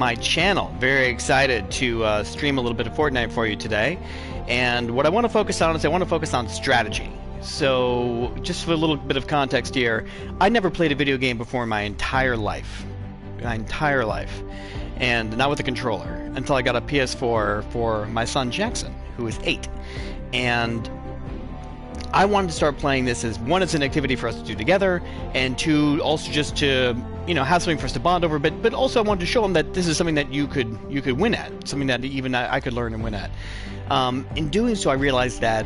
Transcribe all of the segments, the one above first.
My channel. Very excited to stream a little bit of Fortnite for you today. And what I want to focus on is I want to focus on strategy. So, just for a little bit of context here, I never played a video game before in my entire life. My entire life. And not with a controller. Until I got a PS4 for my son Jackson, who is 8. And I wanted to start playing this as, one, as an activity for us to do together, and two, also just to, you know, have something for us to bond over, but also I wanted to show him that this is something that you could win at, something that even I could learn and win at. In doing so, I realized that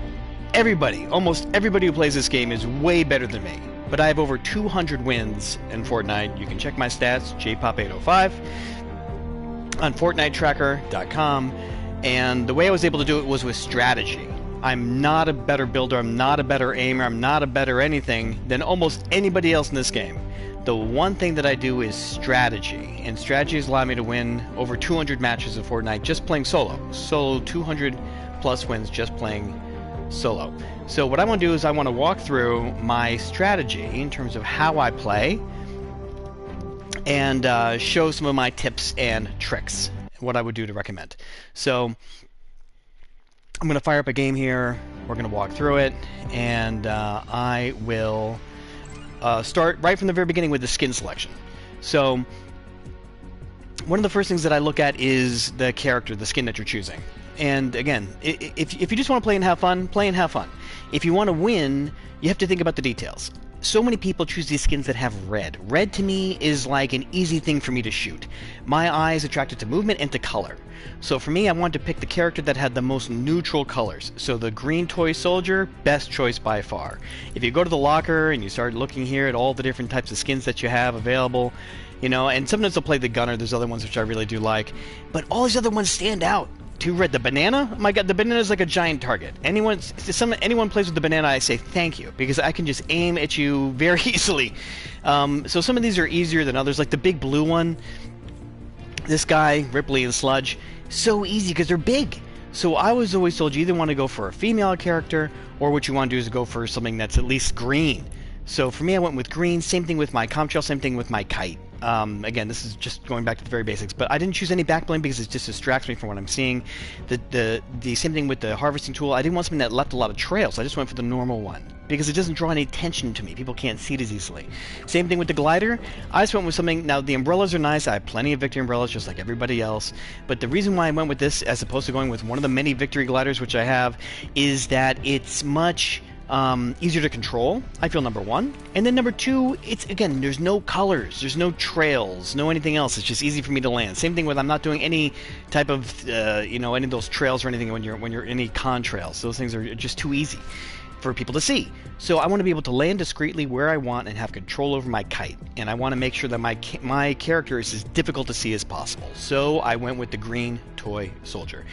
almost everybody who plays this game is way better than me. But I have over 200 wins in Fortnite. You can check my stats, jpop805, on FortniteTracker.com, and the way I was able to do it was with strategy. I'm not a better builder, I'm not a better aimer, I'm not a better anything than almost anybody else in this game. The one thing that I do is strategy, and strategy has allowed me to win over 200 matches of Fortnite just playing solo. Solo 200 plus wins just playing solo. So what I want to do is I want to walk through my strategy in terms of how I play and show some of my tips and tricks, what I would do to recommend. So I'm going to fire up a game here, we're going to walk through it, and I will start right from the very beginning with the skin selection. So one of the first things that I look at is the character, the skin that you're choosing. And again, if you just want to play and have fun, play and have fun. If you want to win, you have to think about the details. So many people choose these skins that have red. Red to me is like an easy thing for me to shoot. My eye is attracted to movement and to color. So for me, I wanted to pick the character that had the most neutral colors. So the green toy soldier, best choice by far. If you go to the locker and you start looking here at all the different types of skins that you have available, you know, and sometimes I'll play the gunner, there's other ones which I really do like, but all these other ones stand out. Too red. The banana? Oh my god, the banana is like a giant target. Anyone plays with the banana, I say thank you, because I can just aim at you very easily. So some of these are easier than others, like the big blue one. This guy, Ripley and Sludge, so easy because they're big. So I was always told you either want to go for a female character, or what you want to do is go for something that's at least green. So for me, I went with green. Same thing with my Comtrail, same thing with my Kite. Again, this is just going back to the very basics, but I didn't choose any backbling because it just distracts me from what I'm seeing. The same thing with the harvesting tool. I didn't want something that left a lot of trails. I just went for the normal one because it doesn't draw any attention to me. People can't see it as easily. Same thing with the glider. I just went with something. Now the umbrellas are nice. I have plenty of victory umbrellas just like everybody else. But the reason why I went with this as opposed to going with one of the many victory gliders which I have is that it's much easier to control, I feel, number one. And then number two, it's, again, there's no colors, there's no trails, no anything else. It's just easy for me to land. Same thing with, I'm not doing any type of, you know, any of those trails or anything when you're in any contrails. Those things are just too easy for people to see. So I want to be able to land discreetly where I want and have control over my kite. And I want to make sure that my character is as difficult to see as possible. So I went with the green toy soldier.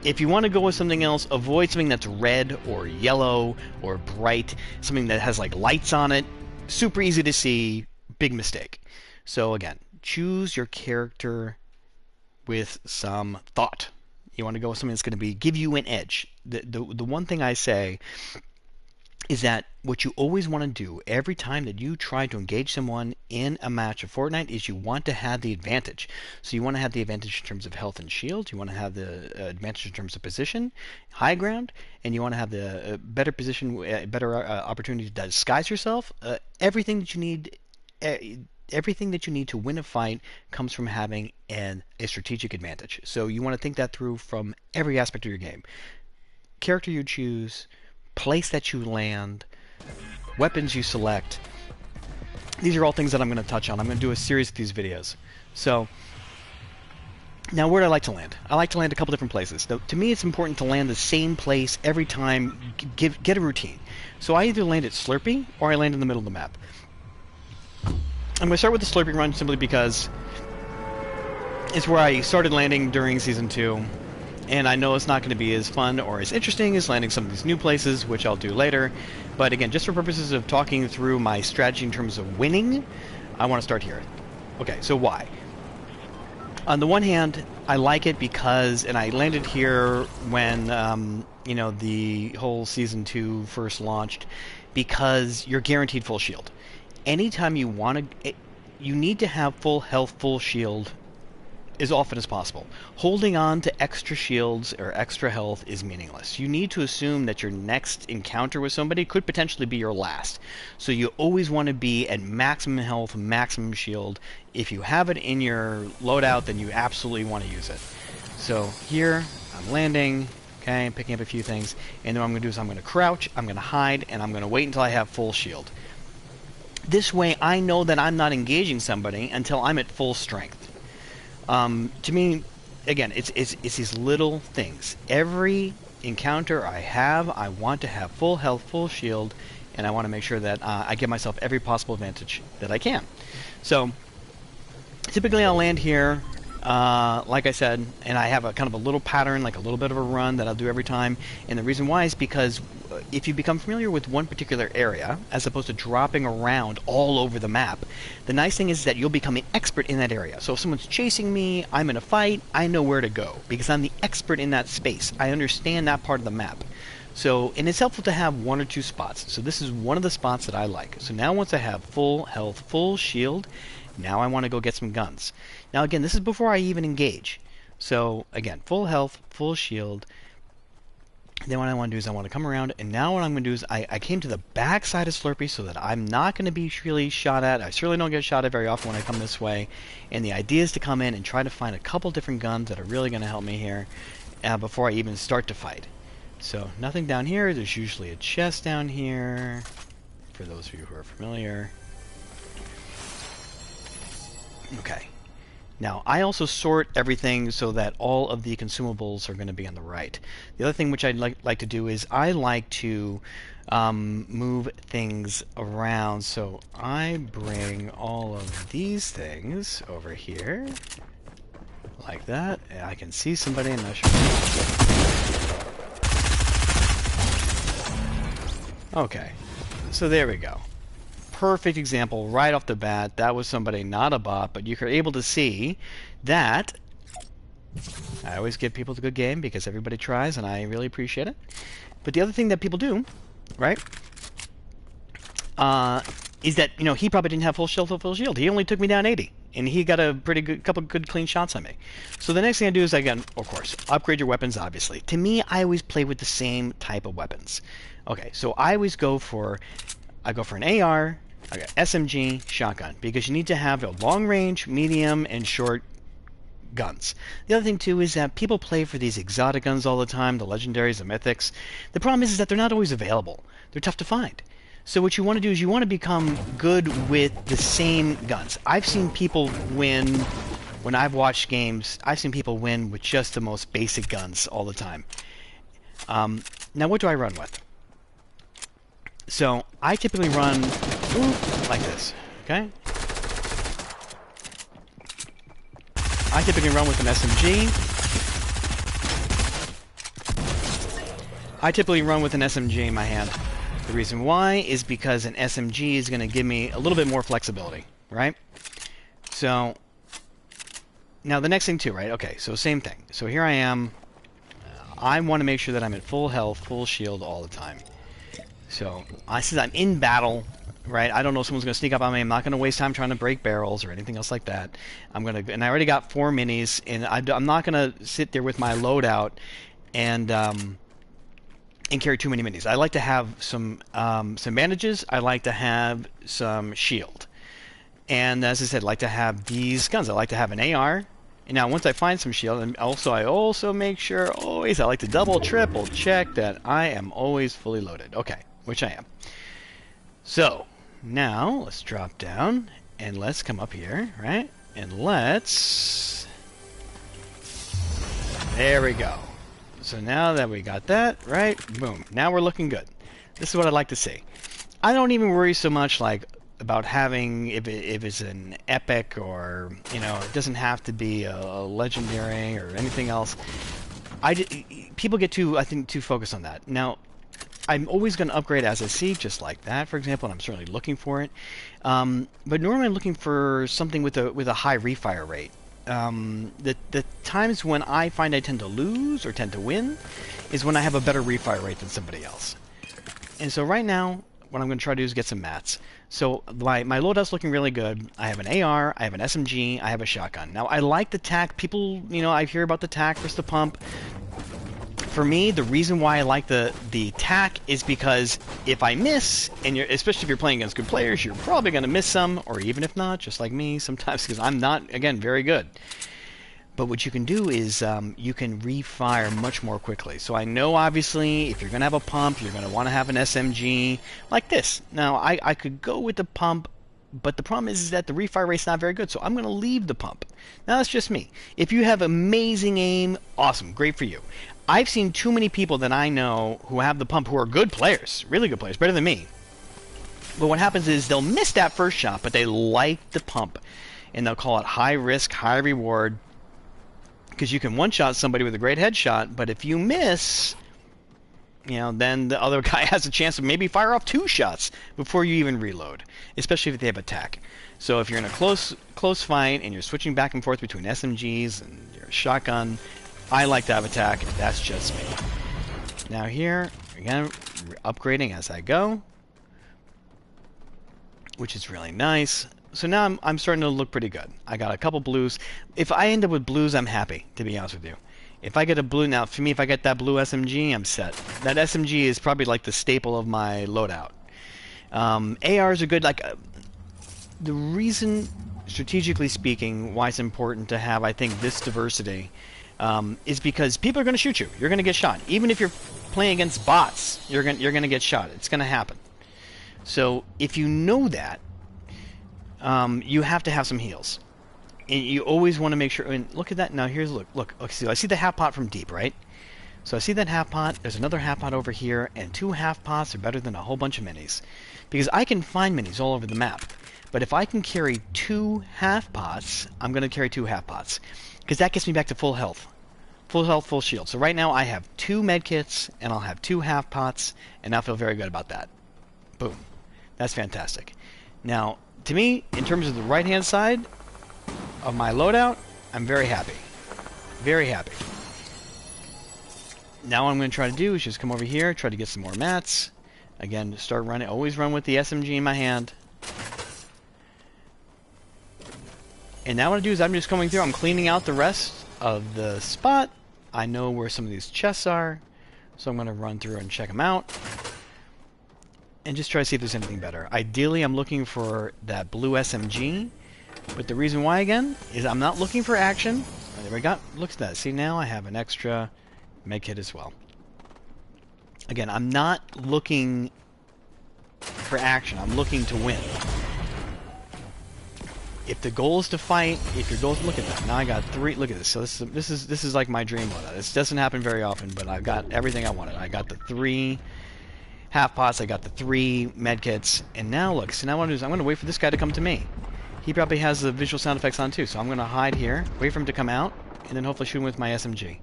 If you want to go with something else, avoid something that's red or yellow or bright, something that has like lights on it. Super easy to see, big mistake. So again, choose your character with some thought. You want to go with something that's going to give you an edge. The one thing I say is that what you always want to do every time that you try to engage someone in a match of Fortnite is you want to have the advantage. So you want to have the advantage in terms of health and shield, you want to have the advantage in terms of position, high ground, and you want to have the better position, better opportunity to disguise yourself. Everything that you need to win a fight comes from having a strategic advantage. So you want to think that through from every aspect of your game. Character you choose, place that you land, weapons you select. These are all things that I'm going to touch on. I'm going to do a series of these videos. So, now where do I like to land? I like to land a couple different places. Now, to me, it's important to land the same place every time, get a routine. So I either land at Slurpee, or I land in the middle of the map. I'm going to start with the Slurpee run simply because it's where I started landing during Season 2. And I know it's not going to be as fun or as interesting as landing some of these new places, which I'll do later. But again, just for purposes of talking through my strategy in terms of winning, I want to start here. Okay, so why? On the one hand, I like it because, and I landed here when, you know, the whole Season 2 first launched, because you're guaranteed full shield. Anytime you want to, you need to have full health, full shield as often as possible. Holding on to extra shields or extra health is meaningless. You need to assume that your next encounter with somebody could potentially be your last. So you always want to be at maximum health, maximum shield. If you have it in your loadout, then you absolutely want to use it. So here, I'm landing, okay, I'm picking up a few things, and then what I'm going to do is I'm going to crouch, I'm going to hide, and I'm going to wait until I have full shield. This way, I know that I'm not engaging somebody until I'm at full strength. To me, again, it's these little things. Every encounter I have, I want to have full health, full shield, and I want to make sure that I give myself every possible advantage that I can. So, typically I'll land here, like I said, and I have a kind of a little pattern, like a little bit of a run that I'll do every time. And the reason why is because if you become familiar with one particular area, as opposed to dropping around all over the map, the nice thing is that you'll become an expert in that area. So if someone's chasing me, I'm in a fight, I know where to go, because I'm the expert in that space. I understand that part of the map. So, and it's helpful to have one or two spots. So this is one of the spots that I like. So now once I have full health, full shield, now I want to go get some guns. Now again, this is before I even engage. So again, full health, full shield. Then what I want to do is I want to come around, and now what I'm going to do is I came to the back side of Slurpee so that I'm not going to be really shot at. I certainly don't get shot at very often when I come this way. And the idea is to come in and try to find a couple different guns that are really going to help me here before I even start to fight. So nothing down here. There's usually a chest down here, for those of you who are familiar. Okay. Now, I also sort everything so that all of the consumables are going to be on the right. The other thing which I'd like to do is I like to move things around. So I bring all of these things over here, like that. And I can see somebody, I'm not sure. Okay, so there we go. Perfect example right off the bat. That was somebody, not a bot, but you were able to see that. I always give people the good game because everybody tries, and I really appreciate it. But the other thing that people do, right, is that, you know, he probably didn't have full shield. He only took me down 80, and he got a pretty good, couple good clean shots on me. So the next thing I do is, again, of course, upgrade your weapons, obviously. To me, I always play with the same type of weapons. Okay, so I always go for an AR, I got SMG, shotgun, because you need to have a long range, medium, and short guns. The other thing too is that people play for these exotic guns all the time, the legendaries, the mythics. The problem is that they're not always available. They're tough to find. So what you want to do is you want to become good with the same guns. I've seen people win, when I've watched games, I've seen people win with just the most basic guns all the time. Now what do I run with? So I typically run like this, okay? I typically run with an SMG. I typically run with an SMG in my hand. The reason why is because an SMG is going to give me a little bit more flexibility, right? So, now the next thing too, right? Okay, so same thing. So here I am. I want to make sure that I'm at full health, full shield all the time. So, since I'm in battle, right, I don't know if someone's going to sneak up on me. I'm not going to waste time trying to break barrels or anything else like that. And I already got 4 minis, and I'm not going to sit there with my loadout and carry too many minis. I like to have some bandages. I like to have some shield. And as I said, I like to have these guns. I like to have an AR. And now once I find some shield, and also I also make sure always, I like to double, triple check that I am always fully loaded. Okay, which I am. So, now let's drop down and let's come up here, right? And let's... There we go. So now that we got that, right? Boom. Now we're looking good. This is what I like to see. I don't even worry so much like about having if it's an epic or, you know, it doesn't have to be a legendary or anything else. People get too, I think, too focused on that. Now, I'm always going to upgrade as I see, just like that, for example, and I'm certainly looking for it. But normally I'm looking for something with a high refire rate. The times when I find I tend to lose or tend to win is when I have a better refire rate than somebody else. And so right now, what I'm going to try to do is get some mats. So my loadout's looking really good. I have an AR, I have an SMG, I have a shotgun. Now I like the tac. People, I hear about the tac versus the pump. For me, the reason why I like the tac is because if I miss, and especially if you're playing against good players, you're probably going to miss some, or even if not, just like me sometimes, because I'm not, again, very good. But what you can do is you can refire much more quickly. So I know, obviously, if you're going to have a pump, you're going to want to have an SMG like this. Now, I could go with the pump, but the problem is that the refire rate's not very good, so I'm going to leave the pump. Now, that's just me. If you have amazing aim, awesome, great for you. I've seen too many people that I know who have the pump who are good players, really good players, better than me. But what happens is they'll miss that first shot, but they like the pump. And they'll call it high risk, high reward. Because you can one-shot somebody with a great headshot, but if you miss, then the other guy has a chance to maybe fire off 2 shots before you even reload, especially if they have attack. So if you're in a close fight and you're switching back and forth between SMGs and your shotgun, I like to have attack. That's just me. Now here, again, upgrading as I go, which is really nice. So now I'm starting to look pretty good. I got a couple blues. If I end up with blues, I'm happy, to be honest with you. If I get a blue, now for me, if I get that blue SMG, I'm set. That SMG is probably like the staple of my loadout. ARs are good. The reason, strategically speaking, why it's important to have, I think, this diversity is because people are going to shoot you. You're going to get shot. Even if you're playing against bots, you're going to get shot. It's going to happen. So if you know that, you have to have some heals. And you always want to make sure, and look at that, now here's, look, see, I see the half pot from deep, right? So I see that half pot, there's another half pot over here, and 2 half pots are better than a whole bunch of minis. Because I can find minis all over the map. But if I can carry 2 half pots, I'm going to carry 2 half pots. Because that gets me back to full health. Full health, full shield. So right now I have 2 med kits, and I'll have 2 half pots, and I feel very good about that. Boom. That's fantastic. Now, to me, in terms of the right-hand side of my loadout, I'm very happy. Very happy. Now what I'm going to try to do is just come over here, try to get some more mats. Again, start running. Always run with the SMG in my hand. And now what I do is I'm just coming through. I'm cleaning out the rest of the spot. I know where some of these chests are. So I'm going to run through and check them out. And just try to see if there's anything better. Ideally, I'm looking for that blue SMG. But the reason why, again, is I'm not looking for action. There we go. Look at that. See, now I have an extra med kit as well. Again, I'm not looking for action. I'm looking to win. If the goal is to fight, if your goal is, look at that. Now I got 3. Look at this. So this is like my dream loadout. This doesn't happen very often, but I've got everything I wanted. I got the 3 half pots, I got the 3 medkits, and now look, so now what I'm going to do is I'm going to wait for this guy to come to me. He probably has the visual sound effects on too, so I'm going to hide here, wait for him to come out, and then hopefully shoot him with my SMG.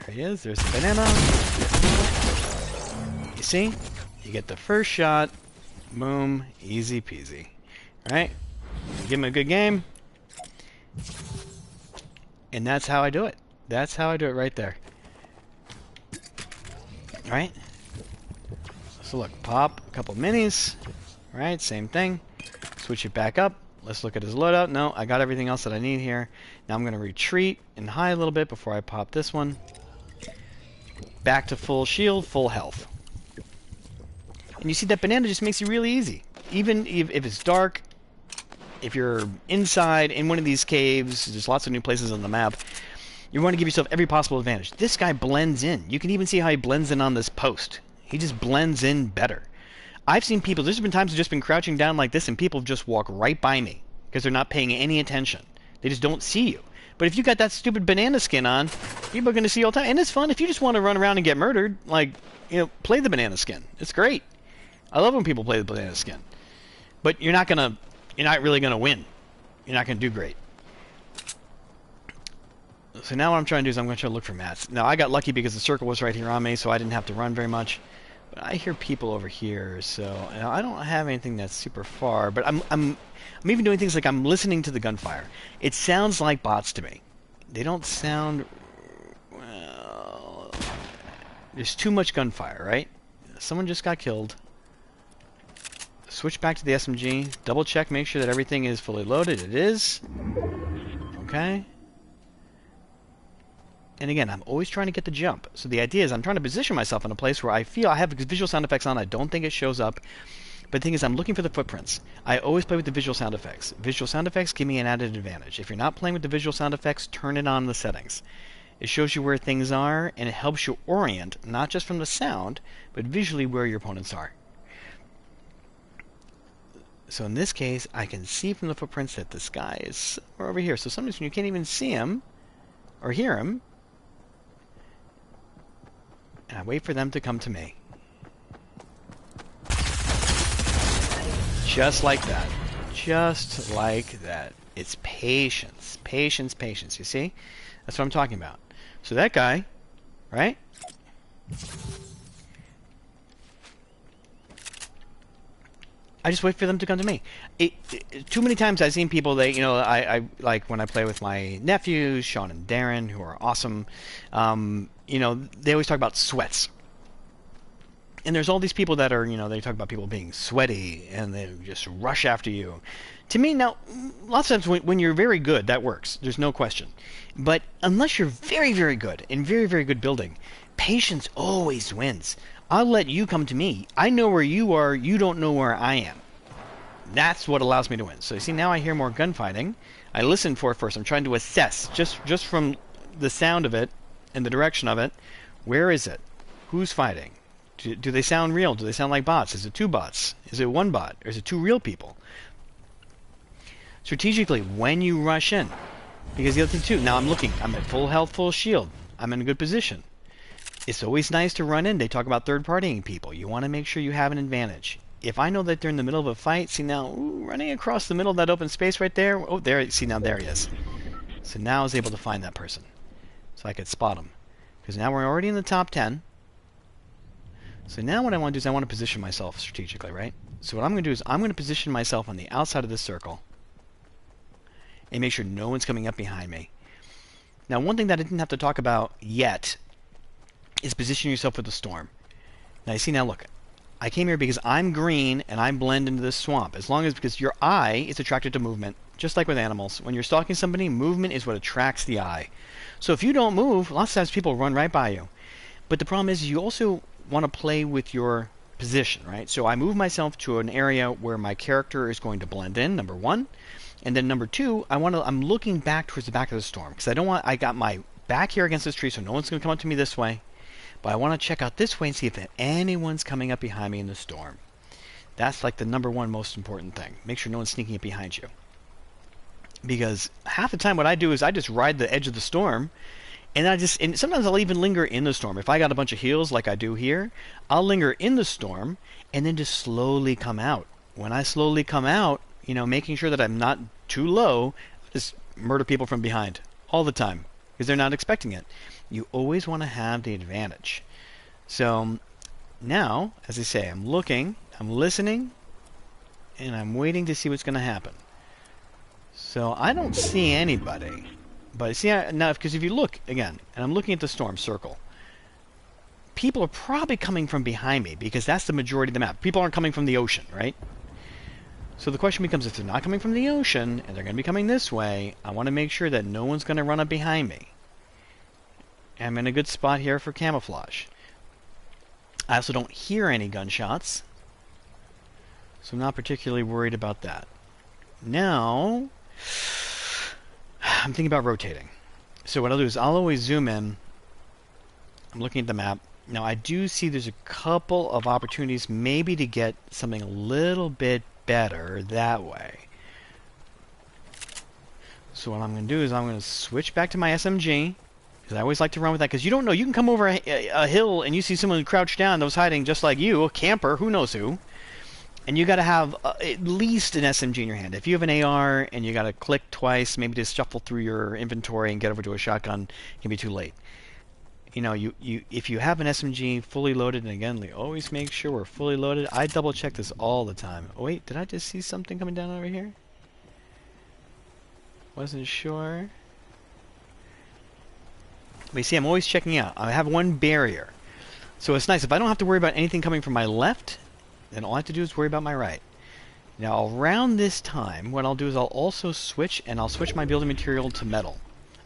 There he is, there's the banana. You see? You get the first shot, boom, easy peasy. Alright? Give him a good game. And that's how I do it. That's how I do it right there. Alright? So look, pop a couple minis. Alright, same thing. Switch it back up. Let's look at his loadout. No, I got everything else that I need here. Now I'm going to retreat and hide a little bit before I pop this one. Back to full shield, full health. And you see that banana just makes it really easy. Even if it's dark, if you're inside in one of these caves, there's lots of new places on the map, you want to give yourself every possible advantage. This guy blends in. You can even see how he blends in on this post. He just blends in better. I've seen people, there's been times I've just been crouching down like this and people just walk right by me because they're not paying any attention. They just don't see you. But if you got that stupid banana skin on, people are going to see you all the time. And it's fun if you just want to run around and get murdered. Play the banana skin. It's great. I love when people play the banana skin. But you're not really going to win. You're not going to do great. So now what I'm trying to do is I'm going to try to look for mats. Now I got lucky because the circle was right here on me, so I didn't have to run very much. But I hear people over here, so I don't have anything that's super far. But I'm even doing things like I'm listening to the gunfire. It sounds like bots to me. They don't sound. There's too much gunfire, right? Someone just got killed. Switch back to the SMG. Double check, make sure that everything is fully loaded. It is. Okay. And again, I'm always trying to get the jump. So the idea is I'm trying to position myself in a place where I feel I have visual sound effects on. I don't think it shows up. But the thing is, I'm looking for the footprints. I always play with the visual sound effects. Visual sound effects give me an added advantage. If you're not playing with the visual sound effects, turn it on in the settings. It shows you where things are, and it helps you orient, not just from the sound, but visually where your opponents are. So in this case, I can see from the footprints that this guy is somewhere over here. So sometimes when you can't even see him or hear him, and I wait for them to come to me. Just like that. Just like that. It's patience. Patience, patience. You see? That's what I'm talking about. So that guy, right? I just wait for them to come to me. Too many times I've seen people that, I like when I play with my nephews, Sean and Darren, who are awesome. They always talk about sweats. And there's all these people that are, they talk about people being sweaty and they just rush after you. To me, now, lots of times when you're very good, that works. There's no question. But unless you're very, very good and very, very good building, patience always wins. I'll let you come to me. I know where you are. You don't know where I am. That's what allows me to win. So you see, now I hear more gunfighting. I listen for it first. I'm trying to assess, just from the sound of it and the direction of it, where is it? Who's fighting? Do they sound real? Do they sound like bots? Is it two bots? Is it one bot? Or is it two real people? Strategically, when you rush in, because the other thing too, now I'm at full health, full shield. I'm in a good position. It's always nice to run in. They talk about third-partying people. You want to make sure you have an advantage. If I know that they're in the middle of a fight, see now, running across the middle of that open space right there, oh, there, see now, there he is. So now I was able to find that person. So I could spot him. Because now we're already in the top 10. So now what I want to do is I want to position myself strategically, right? So what I'm going to do is I'm going to position myself on the outside of this circle and make sure no one's coming up behind me. Now, one thing that I didn't have to talk about yet is position yourself for the storm. Now, you see, now look, I came here because I'm green and I blend into this swamp. Because your eye is attracted to movement, just like with animals. When you're stalking somebody, movement is what attracts the eye. So if you don't move, lots of times people run right by you. But the problem is you also want to play with your position, right? So I move myself to an area where my character is going to blend in, number one. And then number two, I'm looking back towards the back of the storm because I got my back here against this tree, so no one's going to come up to me this way. But I want to check out this way and see if anyone's coming up behind me in the storm. That's like the number one most important thing. Make sure no one's sneaking up behind you. Because half the time what I do is I just ride the edge of the storm, and sometimes I'll even linger in the storm. If I got a bunch of heals like I do here, I'll linger in the storm and then just slowly come out. When I slowly come out, making sure that I'm not too low, just murder people from behind all the time because they're not expecting it. You always want to have the advantage. So now, as I say, I'm looking, I'm listening, and I'm waiting to see what's going to happen. So I don't see anybody. But see, now, because if you look, again, and I'm looking at the storm circle, people are probably coming from behind me because that's the majority of the map. People aren't coming from the ocean, right? So the question becomes, if they're not coming from the ocean and they're going to be coming this way, I want to make sure that no one's going to run up behind me. I'm in a good spot here for camouflage. I also don't hear any gunshots, so I'm not particularly worried about that. Now, I'm thinking about rotating. So what I'll do is I'll always zoom in. I'm looking at the map. Now I do see there's a couple of opportunities maybe to get something a little bit better that way. So what I'm going to do is I'm going to switch back to my SMG, because I always like to run with that, because you don't know, you can come over a hill and you see someone crouched down that was hiding just like you, a camper, who knows who, and you got to have at least an SMG in your hand. If you have an AR and you got to click twice, maybe just shuffle through your inventory and get over to a shotgun, it can be too late. If you have an SMG fully loaded, and again, we always make sure we're fully loaded. I double check this all the time. Oh wait, did I just see something coming down over here? Wasn't sure. But you see, I'm always checking out. I have one barrier. So it's nice. If I don't have to worry about anything coming from my left, then all I have to do is worry about my right. Now, around this time, what I'll do is I'll also switch, and I'll switch my building material to metal.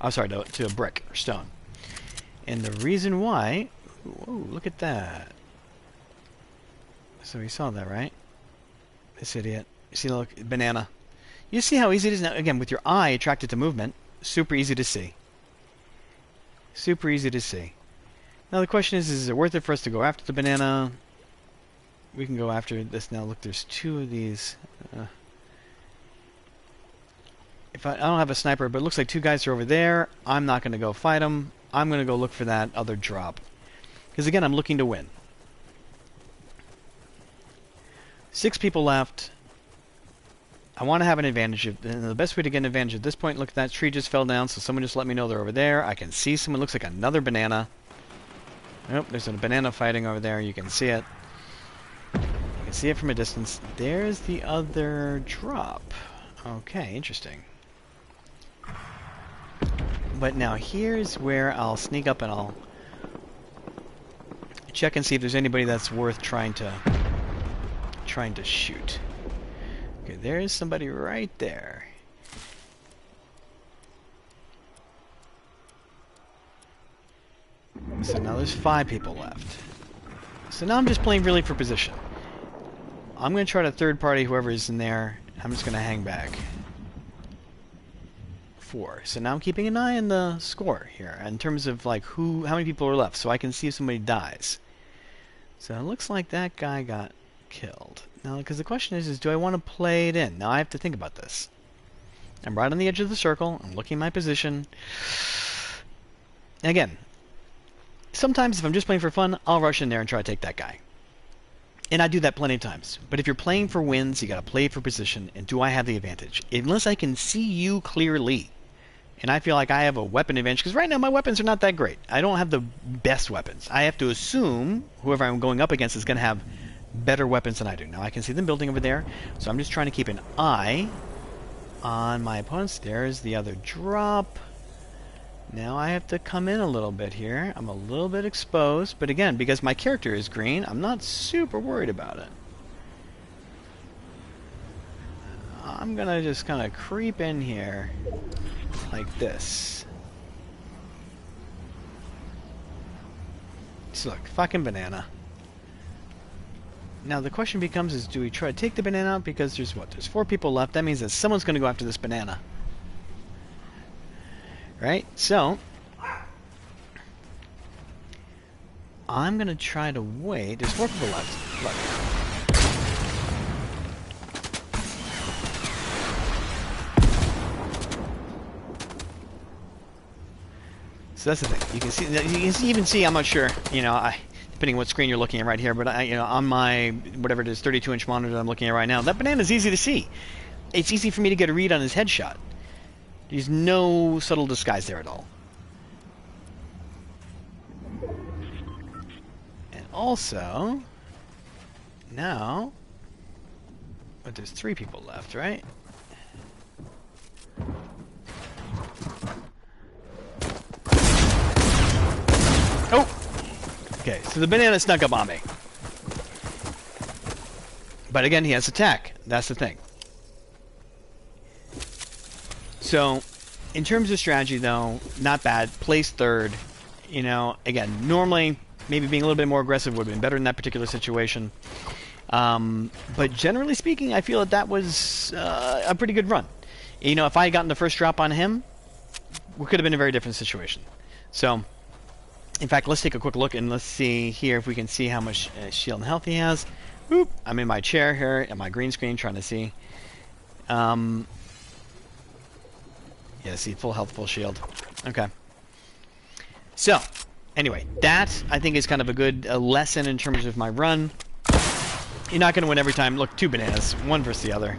I'm sorry, to a brick or stone. And the reason why... Whoa, look at that. So we saw that, right? This idiot. You see, look, banana. You see how easy it is now? Again, with your eye attracted to movement, super easy to see. Super easy to see. Now the question is it worth it for us to go after the banana? We can go after this now. Look, there's two of these. If I don't have a sniper, but it looks like two guys are over there. I'm not going to go fight them. I'm going to go look for that other drop. Because again, I'm looking to win. 6 people left. I want to have an advantage. And the best way to get an advantage at this point, look, that tree just fell down, so someone just let me know they're over there. I can see someone. Looks like another banana. Nope, there's a banana fighting over there. You can see it. You can see it from a distance. There's the other drop. Okay, interesting. But now here's where I'll sneak up and I'll check and see if there's anybody that's worth trying to shoot. Okay, there's somebody right there. So now there's 5 people left. So now I'm just playing really for position. I'm going to try to third party whoever's in there. I'm just going to hang back. 4. So now I'm keeping an eye on the score here in terms of like how many people are left, so I can see if somebody dies. So it looks like that guy got killed. Now, because the question is do I want to play it in? Now I have to think about this. I'm right on the edge of the circle. I'm looking at my position. And again, sometimes if I'm just playing for fun, I'll rush in there and try to take that guy. And I do that plenty of times. But if you're playing for wins, you got to play for position. And do I have the advantage? Unless I can see you clearly, and I feel like I have a weapon advantage, because right now my weapons are not that great. I don't have the best weapons. I have to assume whoever I'm going up against is going to have better weapons than I do. Now I can see them building over there, so I'm just trying to keep an eye on my opponents. There's the other drop. Now I have to come in a little bit here. I'm a little bit exposed, but again, because my character is green, I'm not super worried about it. I'm gonna just kind of creep in here like this. Just look, fucking banana. Now the question becomes is do we try to take the banana out, because there's 4 people left. That means that someone's going to go after this banana. Right? So I'm going to try to wait. There's 4 people left. Look. So that's the thing. You can even see I'm not sure, depending on what screen you're looking at right here, but on my whatever it is 32-inch monitor that I'm looking at right now, that banana's easy to see. It's easy for me to get a read on his headshot. There's no subtle disguise there at all. And also, now, but there's 3 people left, right? Oh! Okay, so the banana snuck up on me. But again, he has attack. That's the thing. So, in terms of strategy, though, not bad. Place 3rd. Again, normally, maybe being a little bit more aggressive would have been better in that particular situation. But generally speaking, I feel that was a pretty good run. If I had gotten the first drop on him, we could have been in a very different situation. So, in fact, let's take a quick look and let's see here if we can see how much shield and health he has. Oop, I'm in my chair here at my green screen trying to see. Yeah, see, full health, full shield. Okay. So, anyway, that I think is kind of a good lesson in terms of my run. You're not going to win every time. Look, 2 bananas, one versus the other.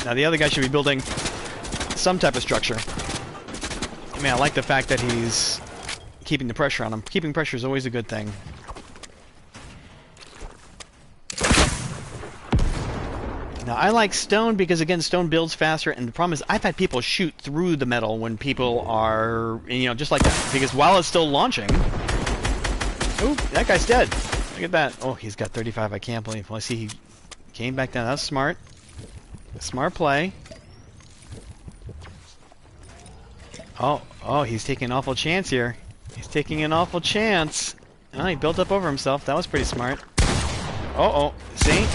Now the other guy should be building some type of structure. I mean, I like the fact that he's keeping the pressure on him. Keeping pressure is always a good thing. Now, I like stone because, again, stone builds faster, and the problem is I've had people shoot through the metal when people are, just like that. Because while it's still launching... Oh, that guy's dead. Look at that. Oh, he's got 35. I can't believe. Well, I see he came back down. That was smart. Smart play. Oh, he's taking an awful chance here. He's taking an awful chance. Oh, he built up over himself. That was pretty smart. Uh-oh. See?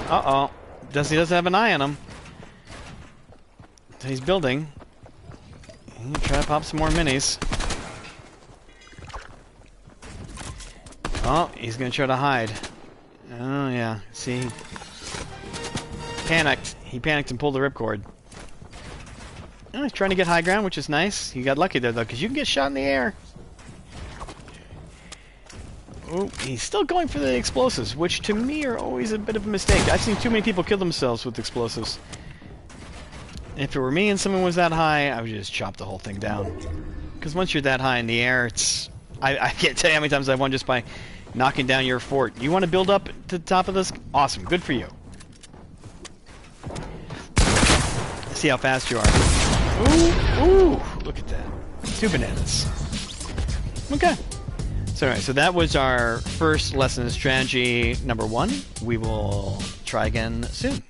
Uh-oh. He doesn't have an eye on him. So he's building. Try to pop some more minis. Oh, he's going to try to hide. Oh, yeah. See? Panicked. He panicked and pulled the ripcord. Oh, he's trying to get high ground, which is nice. You got lucky there, though, because you can get shot in the air. Oh, he's still going for the explosives, which to me are always a bit of a mistake. I've seen too many people kill themselves with explosives. If it were me and someone was that high, I would just chop the whole thing down. Because once you're that high in the air, it's... I can't tell you how many times I've won just by knocking down your fort. You want to build up to the top of this? Awesome. Good for you. See how fast you are. Ooh! Look at that. 2 bananas. Okay. So anyway, so that was our first lesson in strategy number 1. We will try again soon.